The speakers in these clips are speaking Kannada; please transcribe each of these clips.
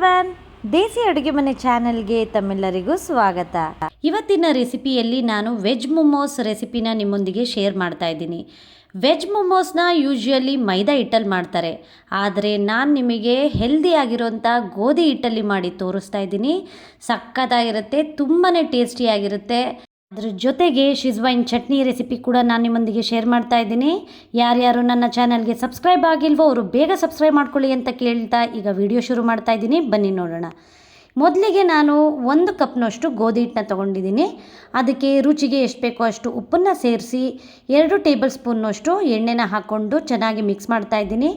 ಎವ್ರಿವನ್, ದೇಸಿ ಅಡುಗೆ ಮನೆ ಚಾನೆಲ್ಗೆ ತಮ್ಮೆಲ್ಲರಿಗೂ ಸ್ವಾಗತ. ಇವತ್ತಿನ ರೆಸಿಪಿಯಲ್ಲಿ ನಾನು ವೆಜ್ ಮೊಮೋಸ್ ರೆಸಿಪಿನ ನಿಮ್ಮೊಂದಿಗೆ ಶೇರ್ ಮಾಡ್ತಾ ಇದ್ದೀನಿ. ವೆಜ್ ಮೊಮೋಸ್ನ ಯೂಶ್ವಲಿ ಮೈದಾ ಹಿಟ್ಟಲ್ಲಿ ಮಾಡ್ತಾರೆ, ಆದರೆ ನಾನು ನಿಮಗೆ ಹೆಲ್ದಿ ಆಗಿರೋಂಥ ಗೋಧಿ ಹಿಟ್ಟಲ್ಲಿ ಮಾಡಿ ತೋರಿಸ್ತಾ ಇದ್ದೀನಿ. ಸಕ್ಕತ್ತಾಗಿರುತ್ತೆ, ತುಂಬಾ ಟೇಸ್ಟಿಯಾಗಿರುತ್ತೆ. ಅದ್ರ ಜೊತೆಗೆ ಶಿಜ್ವಾನ್ ಚಟ್ನಿ ರೆಸಿಪಿ ಕೂಡ ನಾನು ನಿಮ್ಮೊಂದಿಗೆ ಶೇರ್ ಮಾಡ್ತಾ ಇದ್ದೀನಿ. ಯಾರ್ಯಾರು ನನ್ನ ಚಾನಲ್ಗೆ ಸಬ್ಸ್ಕ್ರೈಬ್ ಆಗಿಲ್ವೋ ಅವರು ಬೇಗ ಸಬ್ಸ್ಕ್ರೈಬ್ ಮಾಡ್ಕೊಳ್ಳಿ ಅಂತ ಕೇಳ್ತಾ ಈಗ ವಿಡಿಯೋ ಶುರು ಮಾಡ್ತಾ ಇದ್ದೀನಿ. ಬನ್ನಿ ನೋಡೋಣ. ಮೊದಲಿಗೆ ನಾನು 1 ಕಪ್ನಷ್ಟು ಗೋಧಿ ಹಿಟ್ಟನ್ನ ತೊಗೊಂಡಿದ್ದೀನಿ. ಅದಕ್ಕೆ ರುಚಿಗೆ ಎಷ್ಟು ಬೇಕೋ ಅಷ್ಟು ಉಪ್ಪನ್ನು ಸೇರಿಸಿ 2 ಟೇಬಲ್ ಸ್ಪೂನ್ನಷ್ಟು ಎಣ್ಣೆನ ಹಾಕ್ಕೊಂಡು ಚೆನ್ನಾಗಿ ಮಿಕ್ಸ್ ಮಾಡ್ತಾ ಇದ್ದೀನಿ.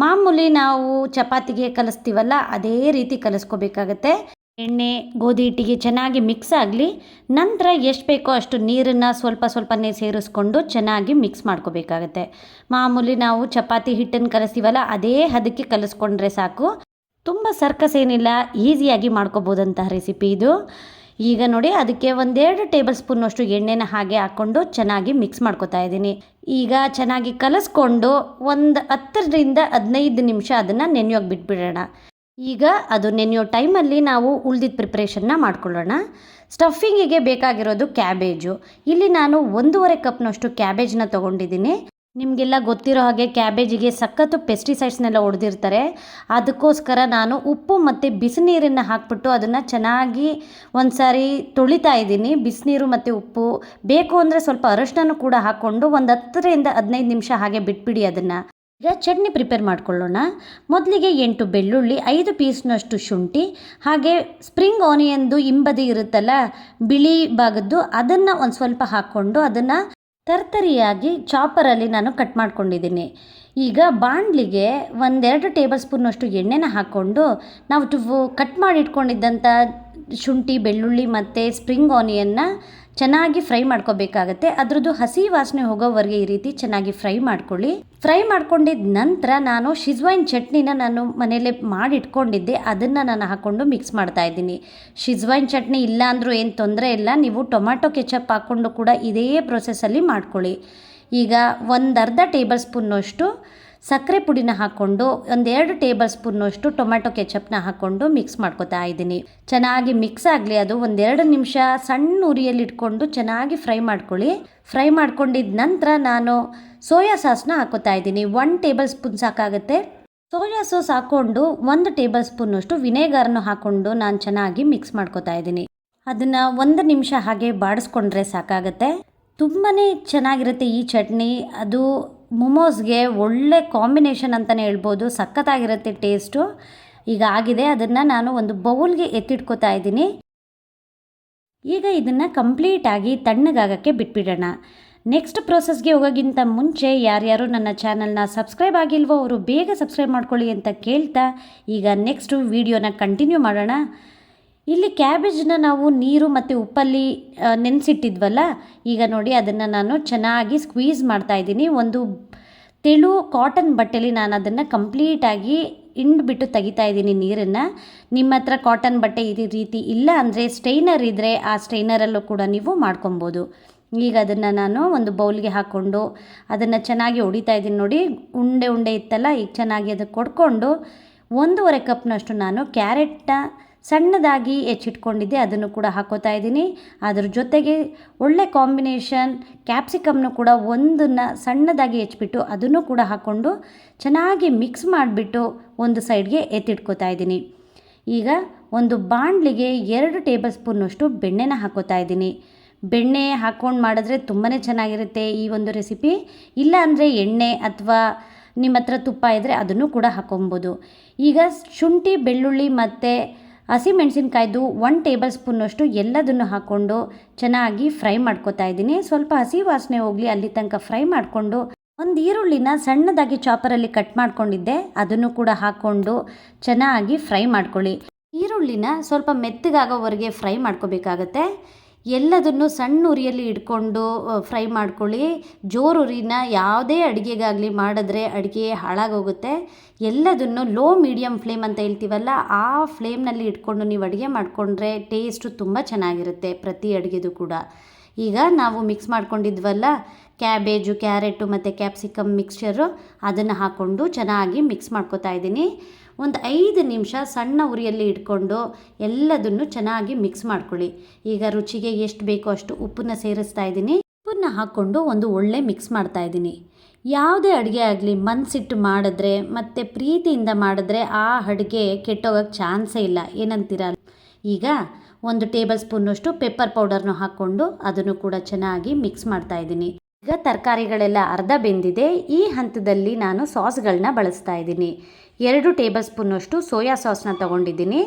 ಮಾಮೂಲಿ ನಾವು ಚಪಾತಿಗೆ ಕಲಿಸ್ತೀವಲ್ಲ ಅದೇ ರೀತಿ ಕಲಿಸ್ಕೋಬೇಕಾಗತ್ತೆ. ಎಣ್ಣೆ ಗೋಧಿ ಹಿಟ್ಟಿಗೆ ಚೆನ್ನಾಗಿ ಮಿಕ್ಸ್ ಆಗಲಿ. ನಂತರ ಎಷ್ಟು ಬೇಕೋ ಅಷ್ಟು ನೀರನ್ನು ಸ್ವಲ್ಪನೇ ಸೇರಿಸ್ಕೊಂಡು ಚೆನ್ನಾಗಿ ಮಿಕ್ಸ್ ಮಾಡ್ಕೋಬೇಕಾಗತ್ತೆ. ಮಾಮೂಲಿ ನಾವು ಚಪಾತಿ ಹಿಟ್ಟನ್ನು ಕಲಿಸ್ತೀವಲ್ಲ ಅದೇ ಹದಕ್ಕೆ ಕಲಿಸ್ಕೊಂಡ್ರೆ ಸಾಕು. ತುಂಬ ಸರ್ಕಸ್ ಏನಿಲ್ಲ, ಈಸಿಯಾಗಿ ಮಾಡ್ಕೋಬೋದಂತಹ ರೆಸಿಪಿ ಇದು. ಈಗ ನೋಡಿ, ಅದಕ್ಕೆ 1-2 ಟೇಬಲ್ ಸ್ಪೂನ್ನಷ್ಟು ಎಣ್ಣೆನ ಹಾಗೆ ಹಾಕ್ಕೊಂಡು ಚೆನ್ನಾಗಿ ಮಿಕ್ಸ್ ಮಾಡ್ಕೋತಾ ಇದ್ದೀನಿ. ಈಗ ಚೆನ್ನಾಗಿ ಕಲಿಸ್ಕೊಂಡು 10ರಿಂದ 15 ನಿಮಿಷ ಅದನ್ನು ನೆನೆಯೋಗಿ ಬಿಟ್ಬಿಡೋಣ. ಈಗ ಅದು ನೆನೆಯೋ ಟೈಮಲ್ಲಿ ನಾವು ಉಳಿದಿದ್ದ ಪ್ರಿಪ್ರೇಷನ್ನ ಮಾಡ್ಕೊಳ್ಳೋಣ. ಸ್ಟಫಿಂಗಿಗೆ ಬೇಕಾಗಿರೋದು ಕ್ಯಾಬೇಜು. ಇಲ್ಲಿ ನಾನು 1.5 ಕಪ್ನಷ್ಟು ಕ್ಯಾಬೇಜ್ನ ತೊಗೊಂಡಿದ್ದೀನಿ. ನಿಮಗೆಲ್ಲ ಗೊತ್ತಿರೋ ಹಾಗೆ ಕ್ಯಾಬೇಜಿಗೆ ಸಖತ್ತು ಪೆಸ್ಟಿಸೈಡ್ಸ್ನೆಲ್ಲ ಹೊಡೆದಿರ್ತಾರೆ. ಅದಕ್ಕೋಸ್ಕರ ನಾನು ಉಪ್ಪು ಮತ್ತು ಬಿಸಿನೀರನ್ನು ಹಾಕ್ಬಿಟ್ಟು ಅದನ್ನು ಚೆನ್ನಾಗಿ ಒಂದು ಸಾರಿ ತೊಳಿತಾ ಇದ್ದೀನಿ. ಬಿಸಿನೀರು ಮತ್ತು ಉಪ್ಪು ಬೇಕು ಅಂದರೆ ಸ್ವಲ್ಪ ಅರಶಿನೂ ಕೂಡ ಹಾಕ್ಕೊಂಡು 10ರಿಂದ 15 ನಿಮಿಷ ಹಾಗೆ ಬಿಟ್ಬಿಡಿ ಅದನ್ನು. ಈಗ ಚಟ್ನಿ ಪ್ರಿಪೇರ್ ಮಾಡ್ಕೊಳ್ಳೋಣ. ಮೊದಲಿಗೆ 8 ಬೆಳ್ಳುಳ್ಳಿ, 5 ಪೀಸ್ನಷ್ಟು ಶುಂಠಿ, ಹಾಗೆ ಸ್ಪ್ರಿಂಗ್ ಆನಿಯನ್ದು ಹಿಂಬದಿ ಇರುತ್ತಲ್ಲ ಬಿಳಿ ಭಾಗದ್ದು, ಅದನ್ನು ಒಂದು ಸ್ವಲ್ಪ ಹಾಕ್ಕೊಂಡು ಅದನ್ನು ತರ್ತರಿಯಾಗಿ ಚಾಪರಲ್ಲಿ ನಾನು ಕಟ್ ಮಾಡ್ಕೊಂಡಿದ್ದೀನಿ. ಈಗ ಬಾಣಲಿಗೆ 1-2 ಟೇಬಲ್ ಸ್ಪೂನ್ನಷ್ಟು ಎಣ್ಣೆನ ಹಾಕ್ಕೊಂಡು ನಾವು ಕಟ್ ಮಾಡಿ ಇಟ್ಕೊಂಡಿದ್ದಂಥ ಶುಂಠಿ, ಬೆಳ್ಳುಳ್ಳಿ ಮತ್ತು ಸ್ಪ್ರಿಂಗ್ ಆನಿಯನ್ನ ಚೆನ್ನಾಗಿ ಫ್ರೈ ಮಾಡ್ಕೋಬೇಕಾಗತ್ತೆ. ಅದ್ರದ್ದು ಹಸಿ ವಾಸನೆ ಹೋಗೋವರೆಗೆ ಈ ರೀತಿ ಚೆನ್ನಾಗಿ ಫ್ರೈ ಮಾಡ್ಕೊಳ್ಳಿ. ಫ್ರೈ ಮಾಡ್ಕೊಂಡಿದ್ದ ನಂತರ ನಾನು ಶಿಜ್ವಾನ್ ಚಟ್ನಿನ ನಾನು ಮನೇಲೆ ಮಾಡಿ ಇಟ್ಕೊಂಡಿದ್ದೆ, ಅದನ್ನು ನಾನು ಹಾಕ್ಕೊಂಡು ಮಿಕ್ಸ್ ಮಾಡ್ತಾ ಇದ್ದೀನಿ. ಶಿಜ್ವಾನ್ ಚಟ್ನಿ ಇಲ್ಲ ಅಂದರೂ ಏನು ತೊಂದರೆ ಇಲ್ಲ, ನೀವು ಟೊಮ್ಯಾಟೊ ಕೆಚಪ್ ಹಾಕ್ಕೊಂಡು ಕೂಡ ಇದೇ ಪ್ರೊಸೆಸ್ಸಲ್ಲಿ ಮಾಡ್ಕೊಳ್ಳಿ. ಈಗ 1/2 ಟೇಬಲ್ ಸ್ಪೂನ್ನಷ್ಟು ಸಕ್ಕರೆ ಪುಡಿನ ಹಾಕ್ಕೊಂಡು 1-2 ಟೇಬಲ್ ಸ್ಪೂನ್ನಷ್ಟು ಟೊಮ್ಯಾಟೊ ಕೆಚಪ್ನ ಹಾಕ್ಕೊಂಡು ಮಿಕ್ಸ್ ಮಾಡ್ಕೊತಾ ಇದ್ದೀನಿ. ಚೆನ್ನಾಗಿ ಮಿಕ್ಸ್ ಆಗಲಿ. ಅದು 1-2 ನಿಮಿಷ ಸಣ್ಣ ಉರಿಯಲ್ಲಿ ಇಟ್ಕೊಂಡು ಚೆನ್ನಾಗಿ ಫ್ರೈ ಮಾಡ್ಕೊಳ್ಳಿ. ಫ್ರೈ ಮಾಡ್ಕೊಂಡಿದ್ದ ನಂತರ ನಾನು ಸೋಯಾ ಸಾಸ್ನ ಹಾಕೋತಾ ಇದ್ದೀನಿ. 1 ಟೇಬಲ್ ಸ್ಪೂನ್ ಸಾಕಾಗುತ್ತೆ. ಸೋಯಾ ಸಾಸ್ ಹಾಕ್ಕೊಂಡು 1 ಟೇಬಲ್ ಸ್ಪೂನ್ನಷ್ಟು ವಿನೆಗಾರನ್ನು ಹಾಕ್ಕೊಂಡು ನಾನು ಚೆನ್ನಾಗಿ ಮಿಕ್ಸ್ ಮಾಡ್ಕೊತಾ ಇದ್ದೀನಿ. ಅದನ್ನು 1 ನಿಮಿಷ ಹಾಗೆ ಬಾಡಿಸ್ಕೊಂಡ್ರೆ ಸಾಕಾಗುತ್ತೆ. ತುಂಬಾ ಚೆನ್ನಾಗಿರುತ್ತೆ ಈ ಚಟ್ನಿ. ಅದು ಮೊಮೋಸ್ಗೆ ಒಳ್ಳೆ ಕಾಂಬಿನೇಷನ್ ಅಂತಲೇ ಹೇಳ್ಬೋದು. ಸಖತ್ತಾಗಿರುತ್ತೆ ಟೇಸ್ಟು. ಈಗ ಆಗಿದೆ, ಅದನ್ನು ನಾನು ಒಂದು ಬೌಲ್ಗೆ ಎತ್ತಿಟ್ಕೋತಾ ಇದ್ದೀನಿ. ಈಗ ಇದನ್ನು ಕಂಪ್ಲೀಟಾಗಿ ತಣ್ಣಗಾಗಕ್ಕೆ ಬಿಟ್ಬಿಡೋಣ. ನೆಕ್ಸ್ಟ್ ಪ್ರೋಸೆಸ್ಗೆ ಹೋಗೋಕ್ಕಿಂತ ಮುಂಚೆ ಯಾರ್ಯಾರು ನನ್ನ ಚಾನಲ್ನ ಸಬ್ಸ್ಕ್ರೈಬ್ ಆಗಿಲ್ವೋ ಅವರು ಬೇಗ ಸಬ್ಸ್ಕ್ರೈಬ್ ಮಾಡ್ಕೊಳ್ಳಿ ಅಂತ ಕೇಳ್ತಾ ಈಗ ನೆಕ್ಸ್ಟು ವಿಡಿಯೋನ ಕಂಟಿನ್ಯೂ ಮಾಡೋಣ. ಇಲ್ಲಿ ಕ್ಯಾಬೇಜನ್ನ ನಾವು ನೀರು ಮತ್ತು ಉಪ್ಪಲ್ಲಿ ನೆನೆಸಿಟ್ಟಿದ್ವಲ್ಲ, ಈಗ ನೋಡಿ ಅದನ್ನು ನಾನು ಚೆನ್ನಾಗಿ ಸ್ಕ್ವೀಸ್ ಮಾಡ್ತಾಯಿದ್ದೀನಿ. ಒಂದು ತೆಳು ಕಾಟನ್ ಬಟ್ಟೆಲಿ ನಾನು ಅದನ್ನು ಕಂಪ್ಲೀಟಾಗಿ ಹಿಂಡ್ಬಿಟ್ಟು ತೆಗಿತಾ ಇದ್ದೀನಿ ನೀರನ್ನು. ನಿಮ್ಮ ಹತ್ರ ಕಾಟನ್ ಬಟ್ಟೆ ಈ ರೀತಿ ಇಲ್ಲ ಅಂದರೆ ಸ್ಟ್ರೈನರ್ ಇದ್ದರೆ ಆ ಸ್ಟ್ರೈನರಲ್ಲೂ ಕೂಡ ನೀವು ಮಾಡ್ಕೊಬೋದು. ಈಗ ಅದನ್ನು ನಾನು ಒಂದು ಬೌಲ್ಗೆ ಹಾಕ್ಕೊಂಡು ಅದನ್ನು ಚೆನ್ನಾಗಿ ಹೊಡಿತಾ ಇದ್ದೀನಿ. ನೋಡಿ, ಉಂಡೆ ಇತ್ತಲ್ಲ, ಈಗ ಚೆನ್ನಾಗಿ ಅದಕ್ಕೆ ಕೊಡ್ಕೊಂಡು 1.5 ಕಪ್ನಷ್ಟು ನಾನು ಕ್ಯಾರೆಟ್ನ ಸಣ್ಣದಾಗಿ ಹೆಚ್ಚಿಟ್ಕೊಂಡಿದ್ದೆ, ಅದನ್ನು ಕೂಡ ಹಾಕೋತಾ ಇದ್ದೀನಿ. ಅದ್ರ ಜೊತೆಗೆ ಒಳ್ಳೆ ಕಾಂಬಿನೇಷನ್ ಕ್ಯಾಪ್ಸಿಕಮ್ನು ಕೂಡ ಒಂದನ್ನು ಸಣ್ಣದಾಗಿ ಹೆಚ್ಚಿಬಿಟ್ಟು ಅದನ್ನು ಕೂಡ ಹಾಕ್ಕೊಂಡು ಚೆನ್ನಾಗಿ ಮಿಕ್ಸ್ ಮಾಡಿಬಿಟ್ಟು ಒಂದು ಸೈಡ್ಗೆ ಎತ್ತಿಟ್ಕೋತಾ ಇದ್ದೀನಿ. ಈಗ ಒಂದು ಬಾಣಲಿಗೆ 2 ಟೇಬಲ್ ಸ್ಪೂನ್ನಷ್ಟು ಬೆಣ್ಣೆನ ಹಾಕೋತಾ ಇದ್ದೀನಿ. ಬೆಣ್ಣೆ ಹಾಕ್ಕೊಂಡು ಮಾಡಿದ್ರೆ ತುಂಬಾ ಚೆನ್ನಾಗಿರುತ್ತೆ ಈ ಒಂದು ರೆಸಿಪಿ. ಇಲ್ಲ ಅಂದರೆ ಎಣ್ಣೆ ಅಥವಾ ನಿಮ್ಮ ಹತ್ರ ತುಪ್ಪ ಇದ್ದರೆ ಅದನ್ನು ಕೂಡ ಹಾಕೊಬೋದು. ಈಗ ಶುಂಠಿ, ಬೆಳ್ಳುಳ್ಳಿ ಮತ್ತು ಹಸಿಮೆಣಸಿನ್ಕಾಯ್ದು 1 ಟೇಬಲ್ ಸ್ಪೂನ್ನಷ್ಟು ಎಲ್ಲದನ್ನು ಹಾಕ್ಕೊಂಡು ಚೆನ್ನಾಗಿ ಫ್ರೈ ಮಾಡ್ಕೋತಾ ಇದ್ದೀನಿ. ಸ್ವಲ್ಪ ಹಸಿ ವಾಸನೆ ಹೋಗಲಿ ಅಲ್ಲಿ ತನಕ ಫ್ರೈ ಮಾಡಿಕೊಂಡು ಒಂದು ಈರುಳ್ಳಿನ ಸಣ್ಣದಾಗಿ ಚಾಪರಲ್ಲಿ ಕಟ್ ಮಾಡ್ಕೊಂಡಿದ್ದೆ, ಅದನ್ನು ಕೂಡ ಹಾಕ್ಕೊಂಡು ಚೆನ್ನಾಗಿ ಫ್ರೈ ಮಾಡ್ಕೊಳ್ಳಿ. ಈರುಳ್ಳಿನ ಸ್ವಲ್ಪ ಮೆತ್ತಗಾಗೋವರೆಗೆ ಫ್ರೈ ಮಾಡ್ಕೋಬೇಕಾಗತ್ತೆ. ಎಲ್ಲದನ್ನು ಸಣ್ಣ ಉರಿಯಲ್ಲಿ ಇಟ್ಕೊಂಡು ಫ್ರೈ ಮಾಡ್ಕೊಳ್ಳಿ. ಜೋರು ಉರಿನ ಯಾವುದೇ ಅಡುಗೆಗಾಗಲಿ ಮಾಡಿದ್ರೆ ಅಡುಗೆ ಹಾಳಾಗೋಗುತ್ತೆ. ಎಲ್ಲದನ್ನು ಲೋ ಮೀಡಿಯಮ್ ಫ್ಲೇಮ್ ಅಂತ ಹೇಳ್ತೀವಲ್ಲ, ಆ ಫ್ಲೇಮ್ನಲ್ಲಿ ಇಟ್ಕೊಂಡು ನೀವು ಅಡುಗೆ ಮಾಡಿಕೊಂಡ್ರೆ ಟೇಸ್ಟು ತುಂಬ ಚೆನ್ನಾಗಿರುತ್ತೆ ಪ್ರತಿ ಅಡುಗೆದು ಕೂಡ. ಈಗ ನಾವು ಮಿಕ್ಸ್ ಮಾಡ್ಕೊಂಡಿದ್ವಲ್ಲ ಕ್ಯಾಬೇಜು, ಕ್ಯಾರೆಟು ಮತ್ತು ಕ್ಯಾಪ್ಸಿಕಮ್ ಮಿಕ್ಸ್ಚರು, ಅದನ್ನು ಹಾಕ್ಕೊಂಡು ಚೆನ್ನಾಗಿ ಮಿಕ್ಸ್ ಮಾಡ್ಕೊತಾ ಇದ್ದೀನಿ. ಒಂದು 5 ನಿಮಿಷ ಸಣ್ಣ ಉರಿಯಲ್ಲಿ ಇಟ್ಕೊಂಡು ಎಲ್ಲದನ್ನು ಚೆನ್ನಾಗಿ ಮಿಕ್ಸ್ ಮಾಡ್ಕೊಳ್ಳಿ. ಈಗ ರುಚಿಗೆ ಎಷ್ಟು ಬೇಕೋ ಅಷ್ಟು ಉಪ್ಪನ್ನ ಸೇರಿಸ್ತಾ ಇದ್ದೀನಿ. ಉಪ್ಪನ್ನ ಹಾಕ್ಕೊಂಡು ಒಂದು ಒಳ್ಳೆ ಮಿಕ್ಸ್ ಮಾಡ್ತಾ ಇದ್ದೀನಿ. ಯಾವುದೇ ಅಡುಗೆ ಆಗಲಿ ಮನಸ್ಸಿಟ್ಟು ಮಾಡಿದ್ರೆ ಮತ್ತು ಪ್ರೀತಿಯಿಂದ ಮಾಡಿದ್ರೆ ಆ ಅಡುಗೆ ಕೆಟ್ಟೋಗೋಕ್ಕೆ ಚಾನ್ಸೇ ಇಲ್ಲ. ಏನಂತೀರ? ಈಗ 1 ಟೇಬಲ್ ಸ್ಪೂನಷ್ಟು ಪೆಪ್ಪರ್ ಪೌಡರ್ನ ಹಾಕ್ಕೊಂಡು ಅದನ್ನು ಕೂಡ ಚೆನ್ನಾಗಿ ಮಿಕ್ಸ್ ಮಾಡ್ತಾ ಇದ್ದೀನಿ. ಈಗ ತರಕಾರಿಗಳೆಲ್ಲ ಅರ್ಧ ಬೆಂದಿದೆ. ಈ ಹಂತದಲ್ಲಿ ನಾನು ಸಾಸ್ಗಳನ್ನ ಬಳಸ್ತಾ ಇದ್ದೀನಿ. 2 ಟೇಬಲ್ ಸ್ಪೂನಷ್ಟು ಸೋಯಾ ಸಾಸ್ನ ತೊಗೊಂಡಿದ್ದೀನಿ.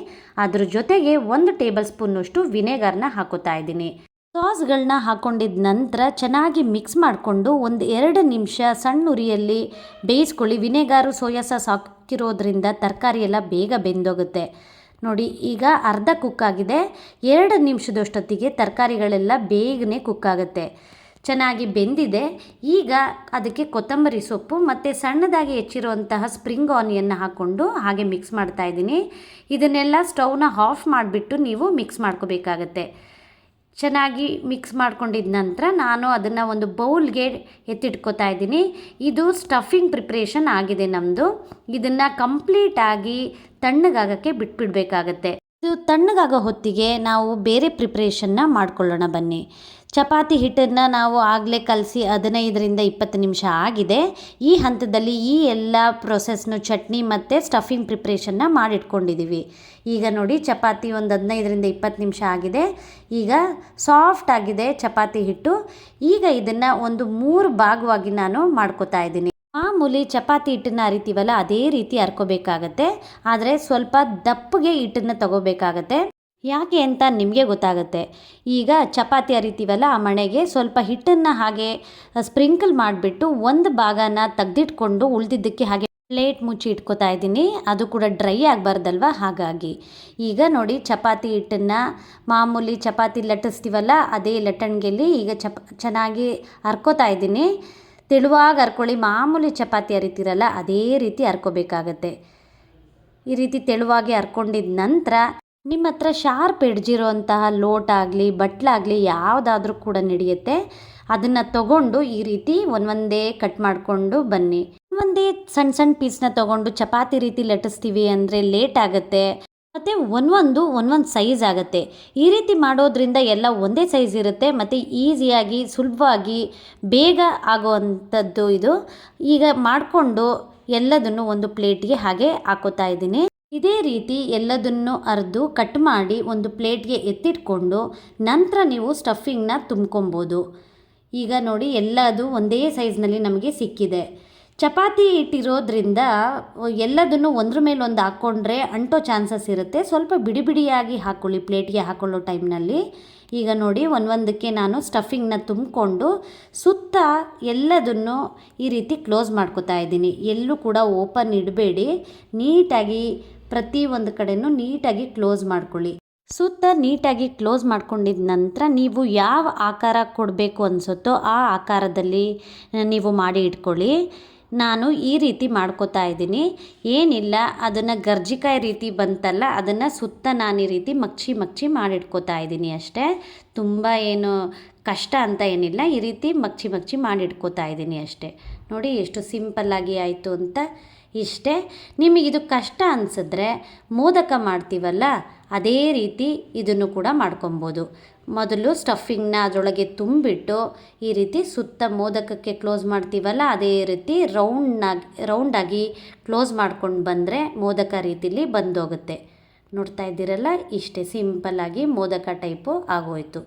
ಅದ್ರ ಜೊತೆಗೆ 1 ಟೇಬಲ್ ಸ್ಪೂನಷ್ಟು ವಿನೆಗರ್ನ ಹಾಕೋತಾ ಇದ್ದೀನಿ. ಸಾಸ್ಗಳನ್ನ ಹಾಕ್ಕೊಂಡಿದ್ದ ನಂತರ ಚೆನ್ನಾಗಿ ಮಿಕ್ಸ್ ಮಾಡಿಕೊಂಡು 1-2 ನಿಮಿಷ ಸಣ್ಣ ಉರಿಯಲ್ಲಿ ಬೇಯಿಸ್ಕೊಳ್ಳಿ. ವಿನೆಗಾರು ಸೋಯಾ ಸಾಸ್ ಹಾಕಿರೋದ್ರಿಂದ ತರಕಾರಿ ಎಲ್ಲ ಬೇಗ ಬೆಂದೋಗುತ್ತೆ. ನೋಡಿ, ಈಗ ಅರ್ಧ ಕುಕ್ಕಾಗಿದೆ. 2 ನಿಮಿಷದಷ್ಟೊತ್ತಿಗೆ ತರಕಾರಿಗಳೆಲ್ಲ ಬೇಗನೆ ಕುಕ್ಕಾಗುತ್ತೆ. ಚೆನ್ನಾಗಿ ಬೆಂದಿದೆ. ಈಗ ಅದಕ್ಕೆ ಕೊತ್ತಂಬರಿ ಸೊಪ್ಪು ಮತ್ತು ಸಣ್ಣದಾಗಿ ಹೆಚ್ಚಿರುವಂತಹ ಸ್ಪ್ರಿಂಗ್ ಆನಿಯನ್ನ ಹಾಕ್ಕೊಂಡು ಹಾಗೆ ಮಿಕ್ಸ್ ಮಾಡ್ತಾ ಇದ್ದೀನಿ. ಇದನ್ನೆಲ್ಲ ಸ್ಟವ್ನ ಆಫ್ ಮಾಡಿಬಿಟ್ಟು ನೀವು ಮಿಕ್ಸ್ ಮಾಡ್ಕೋಬೇಕಾಗತ್ತೆ. ಚೆನ್ನಾಗಿ ಮಿಕ್ಸ್ ಮಾಡ್ಕೊಂಡಿದ್ದ ನಂತರ ನಾನು ಅದನ್ನು ಒಂದು ಬೌಲ್ಗೆ ಎತ್ತಿಟ್ಕೋತಾ ಇದ್ದೀನಿ. ಇದು ಸ್ಟಫಿಂಗ್ ಪ್ರಿಪ್ರೇಷನ್ ಆಗಿದೆ ನಮ್ಮದು. ಇದನ್ನು ಕಂಪ್ಲೀಟಾಗಿ ತಣ್ಣಗಾಗೋಕ್ಕೆ ಬಿಟ್ಬಿಡಬೇಕಾಗತ್ತೆ. ಇದು ತಣ್ಣಗಾಗೋ ಹೊತ್ತಿಗೆ ನಾವು ಬೇರೆ ಪ್ರಿಪ್ರೇಷನ್ನ ಮಾಡ್ಕೊಳ್ಳೋಣ ಬನ್ನಿ. ಚಪಾತಿ ಹಿಟ್ಟನ್ನು ನಾವು ಆಗಲೇ ಕಲಸಿ 15-20 ನಿಮಿಷ ಆಗಿದೆ. ಈ ಹಂತದಲ್ಲಿ ಈ ಎಲ್ಲ ಪ್ರೊಸೆಸ್ನು ಚಟ್ನಿ ಮತ್ತು ಸ್ಟಫಿಂಗ್ ಪ್ರಿಪ್ರೇಷನ್ನ ಮಾಡಿಟ್ಕೊಂಡಿದ್ದೀವಿ. ಈಗ ನೋಡಿ, ಚಪಾತಿ ಒಂದು 15-20 ನಿಮಿಷ ಆಗಿದೆ. ಈಗ ಸಾಫ್ಟ್ ಆಗಿದೆ ಚಪಾತಿ ಹಿಟ್ಟು. ಈಗ ಇದನ್ನು ಒಂದು 3 ಭಾಗವಾಗಿ ನಾನು ಮಾಡ್ಕೋತಾ ಇದ್ದೀನಿ. ಮಾಮೂಲಿ ಚಪಾತಿ ಹಿಟ್ಟನ್ನು ಅರಿತೀವಲ್ಲ ಅದೇ ರೀತಿ ಹರ್ಕೋಬೇಕಾಗತ್ತೆ. ಆದರೆ ಸ್ವಲ್ಪ ದಪ್ಪಗೆ ಹಿಟ್ಟನ್ನು ತಗೋಬೇಕಾಗತ್ತೆ. ಯಾಕೆ ಅಂತ ನಿಮಗೆ ಗೊತ್ತಾಗುತ್ತೆ. ಈಗ ಚಪಾತಿ ಅರಿತೀವಲ್ಲ ಆ ಮಣೆಗೆ ಸ್ವಲ್ಪ ಹಿಟ್ಟನ್ನು ಹಾಗೆ ಸ್ಪ್ರಿಂಕಲ್ ಮಾಡಿಬಿಟ್ಟು ಒಂದು ಭಾಗನ ತೆಗೆದಿಟ್ಕೊಂಡು ಉಳಿದಿದ್ದಕ್ಕೆ ಹಾಗೆ ಪ್ಲೇಟ್ ಮುಚ್ಚಿ ಇಟ್ಕೋತಾ ಇದ್ದೀನಿ. ಅದು ಕೂಡ ಡ್ರೈ ಆಗಬಾರ್ದಲ್ವ, ಹಾಗಾಗಿ. ಈಗ ನೋಡಿ, ಚಪಾತಿ ಹಿಟ್ಟನ್ನು ಮಾಮೂಲಿ ಚಪಾತಿ ಲಟ್ಟಿಸ್ತೀವಲ್ಲ ಅದೇ ಲಟ್ಟಣಿಗೆಯಲ್ಲಿ ಈಗ ಚೆನ್ನಾಗಿ ಹರ್ಕೋತಾ ಇದ್ದೀನಿ. ತೆಳುವಾಗಿ ಹರ್ಕೊಳ್ಳಿ. ಮಾಮೂಲಿ ಚಪಾತಿ ಅರಿತೀರಲ್ಲ ಅದೇ ರೀತಿ ಹರ್ಕೋಬೇಕಾಗತ್ತೆ. ಈ ರೀತಿ ತೆಳುವಾಗಿ ಹರ್ಕೊಂಡಿದ ನಂತರ ನಿಮ್ಮ ಹತ್ರ ಶಾರ್ಪ್ ಎಡ್ಜಿರೋಂತಹ ಲೋಟ ಆಗಲಿ ಬಟ್ಲಾಗಲಿ ಯಾವುದಾದ್ರೂ ಕೂಡ ನಡೆಯುತ್ತೆ. ಅದನ್ನು ತಗೊಂಡು ಈ ರೀತಿ ಒಂದೊಂದೇ ಕಟ್ ಮಾಡಿಕೊಂಡು ಬನ್ನಿ. ಒಂದೇ ಸಣ್ಣ ಸಣ್ಣ ಪೀಸ್ನ ತೊಗೊಂಡು ಚಪಾತಿ ರೀತಿ ಲಟ್ಟಿಸ್ತೀವಿ ಅಂದರೆ ಲೇಟ್ ಆಗುತ್ತೆ ಮತ್ತು ಒಂದೊಂದು ಸೈಜ್ ಆಗುತ್ತೆ. ಈ ರೀತಿ ಮಾಡೋದ್ರಿಂದ ಎಲ್ಲ ಒಂದೇ ಸೈಜ್ ಇರುತ್ತೆ ಮತ್ತು ಈಸಿಯಾಗಿ ಸುಲಭವಾಗಿ ಬೇಗ ಆಗೋವಂಥದ್ದು ಇದು. ಈಗ ಮಾಡಿಕೊಂಡು ಎಲ್ಲದನ್ನು ಒಂದು ಪ್ಲೇಟ್ಗೆ ಹಾಗೆ ಹಾಕೋತಾ ಇದ್ದೀನಿ. ಇದೇ ರೀತಿ ಎಲ್ಲದನ್ನು ಅರ್ದು ಕಟ್ ಮಾಡಿ ಒಂದು ಪ್ಲೇಟ್ಗೆ ಎತ್ತಿಟ್ಕೊಂಡು ನಂತರ ನೀವು ಸ್ಟಫಿಂಗ್ನ ತುಂಬ್ಕೊಬೋದು. ಈಗ ನೋಡಿ, ಎಲ್ಲದು ಒಂದೇ ಸೈಜ್ನಲ್ಲಿ ನಮಗೆ ಸಿಕ್ಕಿದೆ. ಚಪಾತಿ ಇಟ್ಟಿರೋದ್ರಿಂದ ಎಲ್ಲದನ್ನು ಒಂದ್ರ ಮೇಲೆ ಒಂದು ಹಾಕ್ಕೊಂಡ್ರೆ ಅಂಟೋ ಚಾನ್ಸಸ್ ಇರುತ್ತೆ. ಸ್ವಲ್ಪ ಬಿಡಿ ಬಿಡಿಯಾಗಿ ಹಾಕ್ಕೊಳ್ಳಿ ಪ್ಲೇಟ್ಗೆ ಹಾಕ್ಕೊಳ್ಳೋ ಟೈಮ್ನಲ್ಲಿ. ಈಗ ನೋಡಿ, ಒಂದೊಂದಕ್ಕೆ ನಾನು ಸ್ಟಫಿಂಗ್ನ ತುಂಬಿಕೊಂಡು ಸುತ್ತ ಎಲ್ಲದನ್ನು ಈ ರೀತಿ ಕ್ಲೋಸ್ ಮಾಡ್ಕೋತಾ ಇದ್ದೀನಿ. ಎಲ್ಲೂ ಕೂಡ ಓಪನ್ ಇಡಬೇಡಿ. ನೀಟಾಗಿ ಪ್ರತಿಯೊಂದು ಕಡೆನೂ ನೀಟಾಗಿ ಕ್ಲೋಸ್ ಮಾಡ್ಕೊಳ್ಳಿ. ಸುತ್ತ ನೀಟಾಗಿ ಕ್ಲೋಸ್ ಮಾಡ್ಕೊಂಡಿದ ನಂತರ ನೀವು ಯಾವ ಆಕಾರ ಕೊಡಬೇಕು ಅನಿಸುತ್ತೋ ಆ ಆಕಾರದಲ್ಲಿ ನೀವು ಮಾಡಿ ಇಟ್ಕೊಳ್ಳಿ. ನಾನು ಈ ರೀತಿ ಮಾಡ್ಕೋತಾ ಇದ್ದೀನಿ. ಏನಿಲ್ಲ, ಅದನ್ನು ಗರ್ಜಿಕಾಯಿ ರೀತಿ ಬಂತಲ್ಲ ಅದನ್ನು ಸುತ್ತ ನಾನು ಈ ರೀತಿ ಮಗ್ಚಿ ಮಾಡಿಟ್ಕೋತಾ ಇದ್ದೀನಿ ಅಷ್ಟೇ. ತುಂಬ ಏನು ಕಷ್ಟ ಅಂತ ಏನಿಲ್ಲ. ಈ ರೀತಿ ಮಗ್ಚಿ ಮಾಡಿಟ್ಕೋತಾ ಇದ್ದೀನಿ ಅಷ್ಟೇ. ನೋಡಿ ಎಷ್ಟು ಸಿಂಪಲ್ಲಾಗಿ ಆಯಿತು ಅಂತ. ಇಷ್ಟೇ. ನಿಮಗಿದು ಕಷ್ಟ ಅನಿಸಿದ್ರೆ ಮೋದಕ ಮಾಡ್ತೀವಲ್ಲ ಅದೇ ರೀತಿ ಇದನ್ನು ಕೂಡ ಮಾಡ್ಕೊಬೋದು. ಮೊದಲು ಸ್ಟಫಿಂಗ್ನ ಅದರೊಳಗೆ ಈ ರೀತಿ ಸುತ್ತ ಮೋದಕಕ್ಕೆ ಕ್ಲೋಸ್ ಮಾಡ್ತೀವಲ್ಲ ಅದೇ ರೀತಿ ರೌಂಡಾಗಿ ಕ್ಲೋಸ್ ಮಾಡ್ಕೊಂಡು ಬಂದರೆ ಮೋದಕ ರೀತಿಲಿ ಬಂದೋಗುತ್ತೆ. ನೋಡ್ತಾ ಇದ್ದೀರಲ್ಲ, ಇಷ್ಟೇ ಸಿಂಪಲ್ಲಾಗಿ ಮೋದಕ ಟೈಪು ಆಗೋಯಿತು.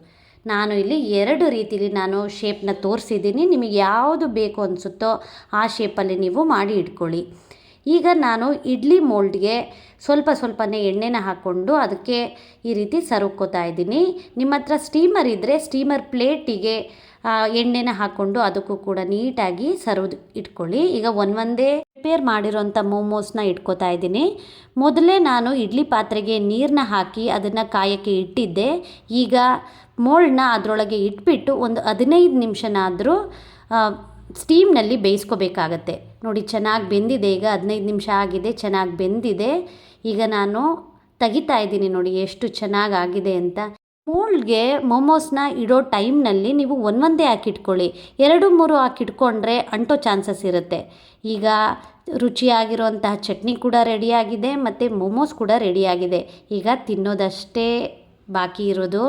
ನಾನು ಇಲ್ಲಿ 2 ರೀತಿಲಿ ನಾನು ಶೇಪ್ನ ತೋರಿಸಿದ್ದೀನಿ. ನಿಮಗೆ ಯಾವುದು ಬೇಕು ಅನಿಸುತ್ತೋ ಆ ಶೇಪಲ್ಲಿ ನೀವು ಮಾಡಿ ಇಟ್ಕೊಳ್ಳಿ. ಈಗ ನಾನು ಇಡ್ಲಿ ಮೋಲ್ಡ್ಗೆ ಸ್ವಲ್ಪನೇ ಎಣ್ಣೆನ ಹಾಕ್ಕೊಂಡು ಅದಕ್ಕೆ ಈ ರೀತಿ ಸರ್ವ್ಕೋತಾ ಇದ್ದೀನಿ. ನಿಮ್ಮ ಹತ್ರ ಸ್ಟೀಮರ್ ಇದ್ದರೆ ಸ್ಟೀಮರ್ ಪ್ಲೇಟಿಗೆ ಎಣ್ಣೆನ ಹಾಕ್ಕೊಂಡು ಅದಕ್ಕೂ ಕೂಡ ನೀಟಾಗಿ ಸರ್ವ್ ಇಟ್ಕೊಳ್ಳಿ. ಈಗ ಒಂದೇ ಪ್ರಿಪೇರ್ ಮಾಡಿರೋಂಥ ಮೋಮೋಸ್ನ ಇಟ್ಕೋತಾ ಇದ್ದೀನಿ. ಮೊದಲೇ ನಾನು ಇಡ್ಲಿ ಪಾತ್ರೆಗೆ ನೀರನ್ನ ಹಾಕಿ ಅದನ್ನು ಕಾಯೋಕ್ಕೆ ಇಟ್ಟಿದ್ದೆ. ಈಗ ಮೋಲ್ಡ್ನ ಅದರೊಳಗೆ ಇಟ್ಬಿಟ್ಟು ಒಂದು 15 ನಿಮಿಷನಾದರೂ ಸ್ಟೀಮ್ನಲ್ಲಿ ಬೇಯಿಸ್ಕೋಬೇಕಾಗತ್ತೆ. ನೋಡಿ, ಚೆನ್ನಾಗಿ ಬೆಂದಿದೆ. ಈಗ 15 ನಿಮಿಷ ಆಗಿದೆ, ಚೆನ್ನಾಗಿ ಬೆಂದಿದೆ. ಈಗ ನಾನು ತೆಗಿತಾ ಇದ್ದೀನಿ. ನೋಡಿ ಎಷ್ಟು ಚೆನ್ನಾಗಾಗಿದೆ ಅಂತ. ಮೋಲ್ಡ್ಗೆ ಮೋಮೋಸ್ನ ಇಡೋ ಟೈಮ್ನಲ್ಲಿ ನೀವು ಒಂದೊಂದೇ ಹಾಕಿಟ್ಕೊಳ್ಳಿ. 2-3 ಹಾಕಿಟ್ಕೊಂಡ್ರೆ ಅಂಟೋ ಚಾನ್ಸಸ್ ಇರುತ್ತೆ. ಈಗ ರುಚಿಯಾಗಿರುವಂತಹ ಚಟ್ನಿ ಕೂಡ ರೆಡಿಯಾಗಿದೆ ಮತ್ತು ಮೋಮೋಸ್ ಕೂಡ ರೆಡಿಯಾಗಿದೆ. ಈಗ ತಿನ್ನೋದಷ್ಟೇ ಬಾಕಿ ಇರೋದು.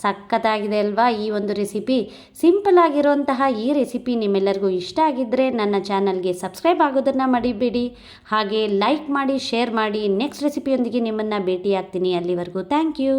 ಸಖತ್ತಾಗಿದೆ ಅಲ್ವಾ ಈ ಒಂದು ರೆಸಿಪಿ. ಸಿಂಪಲ್ ಆಗಿರುವಂತಹ ಈ ರೆಸಿಪಿ ನಿಮ್ಮೆಲ್ಲರಿಗೂ ಇಷ್ಟ ಆಗಿದ್ದರೆ ನನ್ನ ಚಾನಲ್ಗೆ ಸಬ್ಸ್ಕ್ರೈಬ್ ಆಗೋದನ್ನು ಮರಿಬೇಡಿ. ಹಾಗೆ ಲೈಕ್ ಮಾಡಿ, ಶೇರ್ ಮಾಡಿ. ನೆಕ್ಸ್ಟ್ ರೆಸಿಪಿಯೊಂದಿಗೆ ನಿಮ್ಮನ್ನು ಭೇಟಿ ಆಗ್ತೀನಿ. ಅಲ್ಲಿವರೆಗೂ ಥ್ಯಾಂಕ್ ಯು.